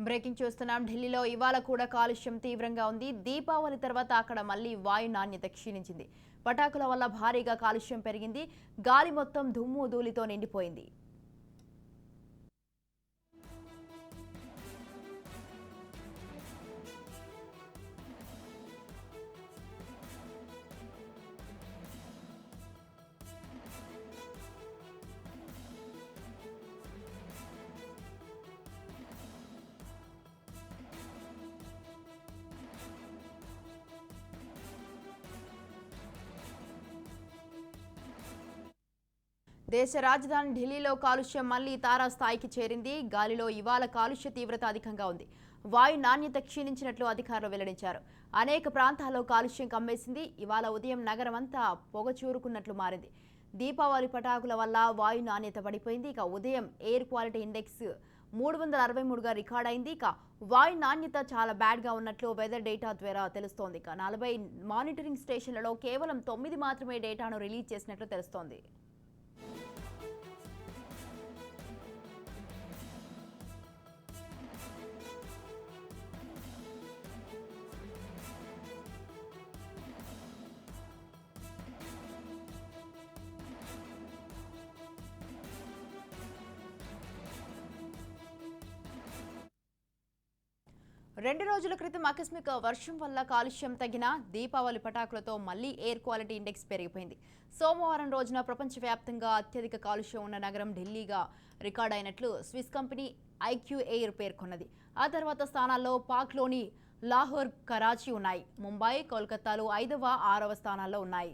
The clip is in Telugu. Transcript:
బ్రేకింగ్ చూస్తున్నాం. ఢిల్లీలో ఇవాళ కూడా కాలుష్యం తీవ్రంగా ఉంది. దీపావళి తర్వాత అక్కడ మళ్లీ వాయు నాణ్యత క్షీణించింది. పటాకుల వల్ల భారీగా కాలుష్యం పెరిగింది. గాలి మొత్తం దుమ్ము ధూళితో నిండిపోయింది. దేశ రాజధాని ఢిల్లీలో కాలుష్యం మళ్లీ తారాస్థాయికి చేరింది. గాలిలో ఇవాళ కాలుష్య తీవ్రత అధికంగా ఉంది. వాయు నాణ్యత క్షీణించినట్లు అధికారులు వెల్లడించారు. అనేక ప్రాంతాల్లో కాలుష్యం కమ్మేసింది. ఇవాళ ఉదయం నగరం అంతా పొగచూరుకున్నట్లు మారింది. దీపావళి పటాకుల వల్ల వాయు నాణ్యత పడిపోయింది. ఇక ఉదయం ఎయిర్ క్వాలిటీ ఇండెక్స్ 363గా రికార్డైంది. ఇక వాయు నాణ్యత చాలా బ్యాడ్గా ఉన్నట్లు వెదర్ డేటా ద్వారా తెలుస్తోంది. ఇక 40 మానిటరింగ్ స్టేషన్లలో కేవలం 9 మాత్రమే డేటాను రిలీజ్ చేసినట్లు తెలుస్తోంది. రెండు రోజుల క్రితం ఆకస్మిక వర్షం వల్ల కాలుష్యం తగ్గిన దీపావళి పటాకులతో మళ్లీ ఎయిర్ క్వాలిటీ ఇండెక్స్ పెరిగిపోయింది. సోమవారం రోజున ప్రపంచవ్యాప్తంగా అత్యధిక కాలుష్యం ఉన్న నగరం ఢిల్లీగా రికార్డైనట్లు స్విస్ కంపెనీ ఐక్యూ ఎయిర్ పేర్కొన్నది. ఆ తర్వాత స్థానాల్లో పాక్లోని లాహోర్, కరాచీ ఉన్నాయి. ముంబై, కోల్కతాలు 5వ, 6వ స్థానాల్లో ఉన్నాయి.